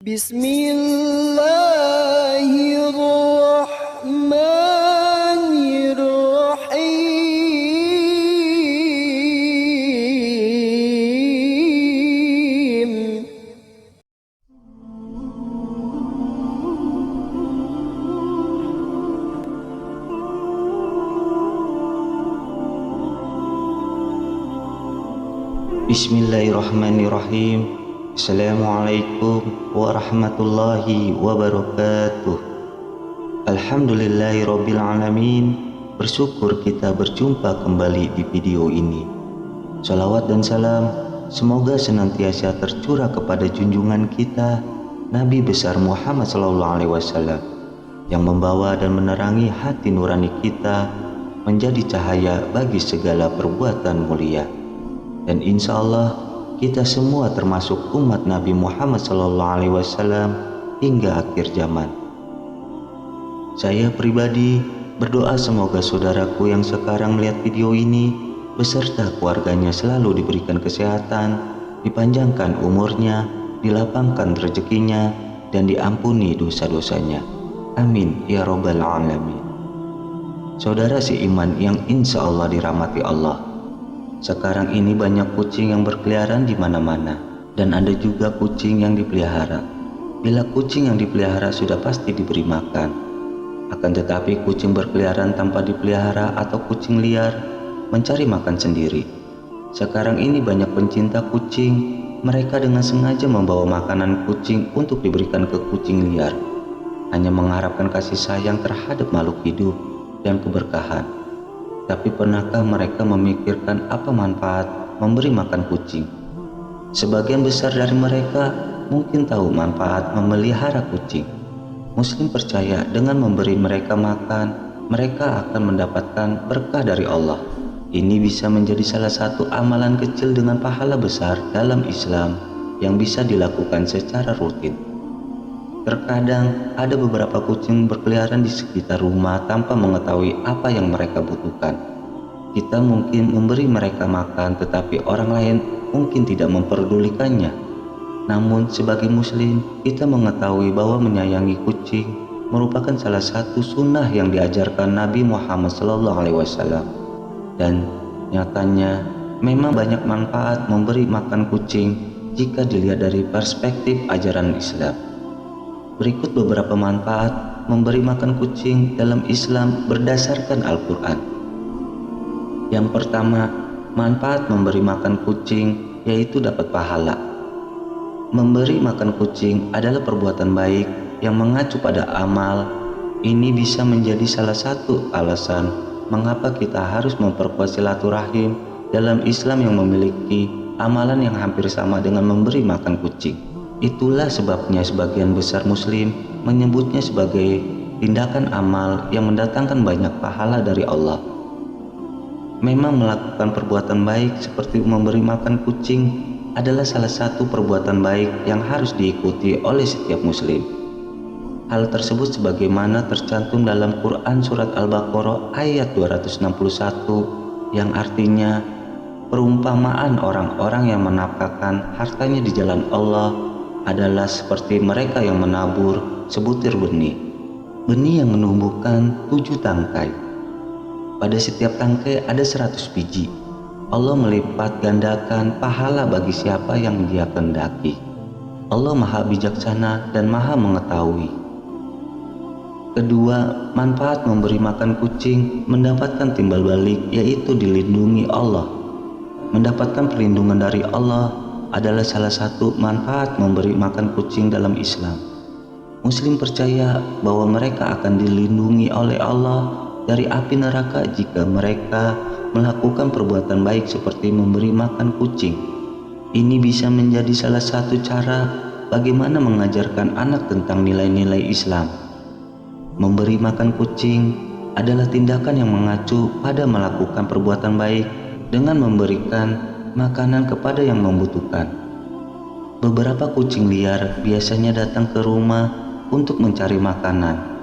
Bismillahirrahmanirrahim. Bismillahirrahmanirrahim. Assalamualaikum warahmatullahi wabarakatuh. Alhamdulillahirabbil alamin. Bersyukur kita berjumpa kembali di video ini. Salawat dan salam semoga senantiasa tercurah kepada junjungan kita Nabi besar Muhammad SAW yang membawa dan menerangi hati nurani kita menjadi cahaya bagi segala perbuatan mulia. Dan insya Allah kita semua termasuk umat Nabi Muhammad SAW hingga akhir zaman. Saya pribadi berdoa semoga saudaraku yang sekarang melihat video ini beserta keluarganya selalu diberikan kesehatan, dipanjangkan umurnya, dilapangkan rezekinya, dan diampuni dosa-dosanya. Amin ya robbal alamin. Saudara seiman yang insya Allah dirahmati Allah, sekarang ini banyak kucing yang berkeliaran di mana-mana, dan ada juga kucing yang dipelihara. Bila kucing yang dipelihara sudah pasti diberi makan. Akan tetapi kucing berkeliaran tanpa dipelihara atau kucing liar mencari makan sendiri. Sekarang ini banyak pencinta kucing, mereka dengan sengaja membawa makanan kucing untuk diberikan ke kucing liar, hanya mengharapkan kasih sayang terhadap makhluk hidup dan keberkahan. Tapi pernahkah mereka memikirkan apa manfaat memberi makan kucing? Sebagian besar dari mereka mungkin tahu manfaat memelihara kucing. Muslim percaya dengan memberi mereka makan, mereka akan mendapatkan berkah dari Allah. Ini bisa menjadi salah satu amalan kecil dengan pahala besar dalam Islam yang bisa dilakukan secara rutin. Terkadang ada beberapa kucing berkeliaran di sekitar rumah tanpa mengetahui apa yang mereka butuhkan. Kita mungkin memberi mereka makan, tetapi orang lain mungkin tidak memperdulikannya. Namun sebagai muslim, kita mengetahui bahwa menyayangi kucing merupakan salah satu sunnah yang diajarkan Nabi Muhammad SAW. Dan nyatanya memang banyak manfaat memberi makan kucing jika dilihat dari perspektif ajaran Islam. Berikut beberapa manfaat memberi makan kucing dalam Islam berdasarkan Al-Quran. Yang pertama, manfaat memberi makan kucing yaitu dapat pahala. Memberi makan kucing adalah perbuatan baik yang mengacu pada amal. Ini bisa menjadi salah satu alasan mengapa kita harus memperkuat silaturahim dalam Islam yang memiliki amalan yang hampir sama dengan memberi makan kucing. Itulah sebabnya sebagian besar muslim menyebutnya sebagai tindakan amal yang mendatangkan banyak pahala dari Allah. Memang melakukan perbuatan baik seperti memberi makan kucing adalah salah satu perbuatan baik yang harus diikuti oleh setiap muslim. Hal tersebut sebagaimana tercantum dalam Quran Surat Al-Baqarah ayat 261 yang artinya perumpamaan orang-orang yang menafkahkan hartanya di jalan Allah adalah seperti mereka yang menabur sebutir benih yang menumbuhkan 7 tangkai. Pada setiap tangkai ada 100 biji. Allah melipat gandakan pahala bagi siapa yang Dia kehendaki. Allah Maha Bijaksana dan Maha Mengetahui. Kedua, manfaat memberi makan kucing mendapatkan timbal balik, yaitu dilindungi Allah. Mendapatkan perlindungan dari Allah adalah salah satu manfaat memberi makan kucing dalam Islam. Muslim percaya bahwa mereka akan dilindungi oleh Allah dari api neraka jika mereka melakukan perbuatan baik seperti memberi makan kucing. Ini bisa menjadi salah satu cara bagaimana mengajarkan anak tentang nilai-nilai Islam. Memberi makan kucing adalah tindakan yang mengacu pada melakukan perbuatan baik dengan memberikan makanan kepada yang membutuhkan. Beberapa kucing liar biasanya datang ke rumah untuk mencari makanan.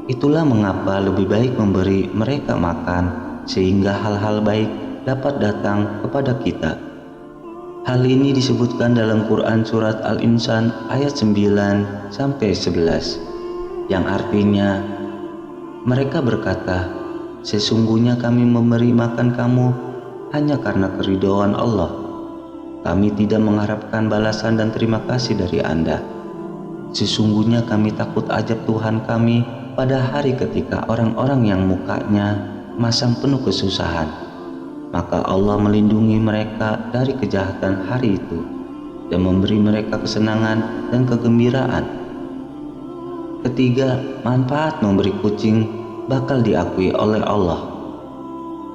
Itulah mengapa lebih baik memberi mereka makan sehingga hal-hal baik dapat datang kepada kita. Hal ini disebutkan dalam Quran surat Al-Insan ayat 9 sampai 11 yang artinya, mereka berkata, sesungguhnya kami memberi makan kamu hanya karena keridhaan Allah. Kami tidak mengharapkan balasan dan terima kasih dari Anda. Sesungguhnya kami takut azab Tuhan kami pada hari ketika orang-orang yang mukanya masam penuh kesusahan. Maka Allah melindungi mereka dari kejahatan hari itu dan memberi mereka kesenangan dan kegembiraan. Ketiga, manfaat memberi kucing bakal diakui oleh Allah.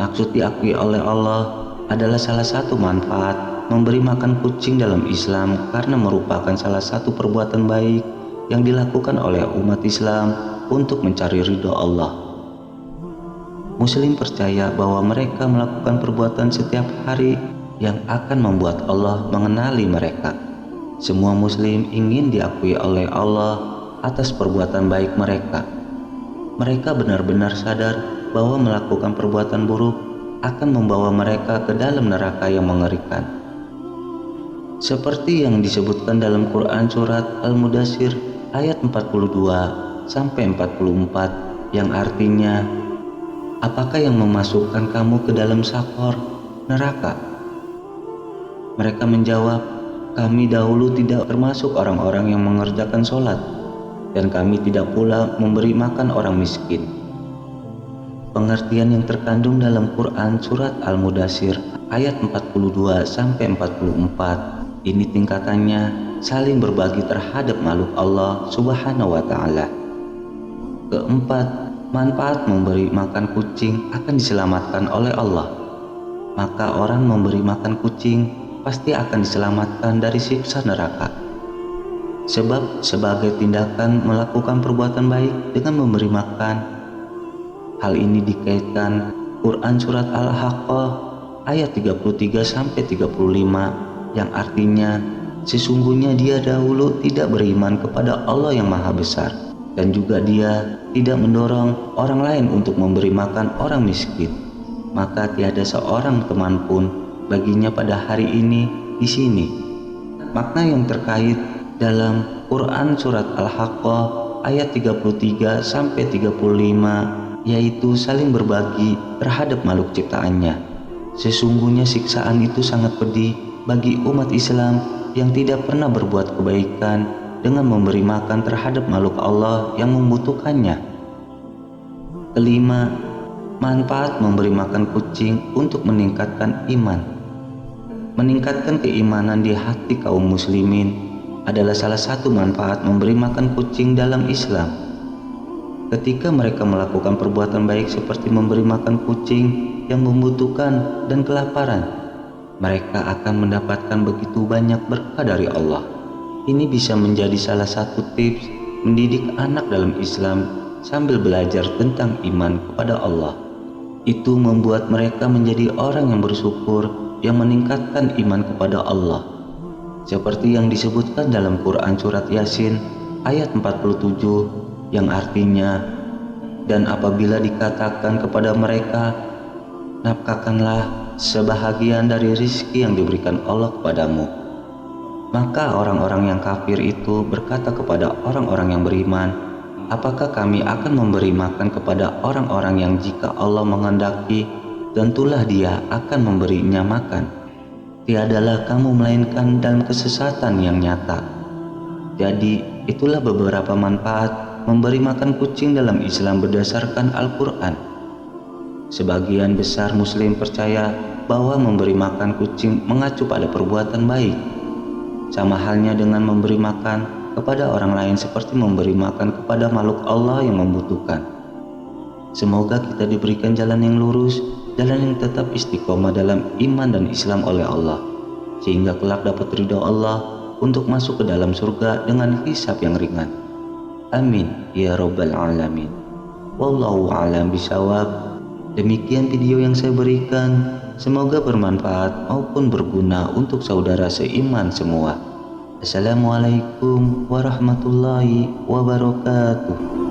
Maksud diakui oleh Allah adalah salah satu manfaat memberi makan kucing dalam Islam karena merupakan salah satu perbuatan baik yang dilakukan oleh umat Islam untuk mencari ridho Allah. Muslim percaya bahwa mereka melakukan perbuatan setiap hari yang akan membuat Allah mengenali mereka. Semua Muslim ingin diakui oleh Allah atas perbuatan baik mereka. Mereka benar-benar sadar bahwa melakukan perbuatan buruk akan membawa mereka ke dalam neraka yang mengerikan. Seperti yang disebutkan dalam Quran surat Al-Mudaththir ayat 42 sampai 44 yang artinya, apakah yang memasukkan kamu ke dalam sakor, neraka? Mereka menjawab, kami dahulu tidak termasuk orang-orang yang mengerjakan sholat, dan kami tidak pula memberi makan orang miskin. Pengertian yang terkandung dalam Quran surat Al-Mudaththir ayat 42 sampai 44 ini tingkatannya saling berbagi terhadap makhluk Allah Subhanahu wa taala. Keempat, manfaat memberi makan kucing akan diselamatkan oleh Allah. Maka orang memberi makan kucing pasti akan diselamatkan dari siksa neraka. Sebab sebagai tindakan melakukan perbuatan baik dengan memberi makan. Hal ini dikaitkan Quran surat Al-Haqqah ayat 33 sampai 35 yang artinya, sesungguhnya dia dahulu tidak beriman kepada Allah yang Maha Besar, dan juga dia tidak mendorong orang lain untuk memberi makan orang miskin. Maka tiada seorang teman pun baginya pada hari ini di sini. Makna yang terkait dalam Quran surat Al-Haqqah ayat 33 sampai 35 yaitu saling berbagi terhadap makhluk ciptaannya. Sesungguhnya siksaan itu sangat pedih bagi umat Islam yang tidak pernah berbuat kebaikan dengan memberi makan terhadap makhluk Allah yang membutuhkannya. Kelima, manfaat memberi makan kucing untuk meningkatkan iman. Meningkatkan keimanan di hati kaum muslimin adalah salah satu manfaat memberi makan kucing dalam Islam. Ketika mereka melakukan perbuatan baik seperti memberi makan kucing yang membutuhkan dan kelaparan, mereka akan mendapatkan begitu banyak berkah dari Allah. Ini bisa menjadi salah satu tips mendidik anak dalam Islam sambil belajar tentang iman kepada Allah. Itu membuat mereka menjadi orang yang bersyukur yang meningkatkan iman kepada Allah. Seperti yang disebutkan dalam Quran surat Yasin ayat 47 yang artinya, dan apabila dikatakan kepada mereka, nafkahkanlah sebahagian dari rizki yang diberikan Allah kepadamu, maka orang-orang yang kafir itu berkata kepada orang-orang yang beriman, apakah kami akan memberi makan kepada orang-orang yang jika Allah menghendaki tentulah dia akan memberinya makan? Tiadalah kamu melainkan dalam kesesatan yang nyata. Jadi itulah beberapa manfaat memberi makan kucing dalam Islam berdasarkan Al-Quran. Sebagian besar muslim percaya bahwa memberi makan kucing mengacu pada perbuatan baik. Sama halnya dengan memberi makan kepada orang lain seperti memberi makan kepada makhluk Allah yang membutuhkan. Semoga kita diberikan jalan yang lurus, jalan yang tetap istiqomah dalam iman dan Islam oleh Allah, sehingga kelak dapat ridha Allah untuk masuk ke dalam surga dengan hisab yang ringan. Amin ya rabbal alamin. Wallahu a'lam bishawab. Demikian video yang saya berikan, semoga bermanfaat maupun berguna untuk saudara seiman semua. Assalamualaikum warahmatullahi wabarakatuh.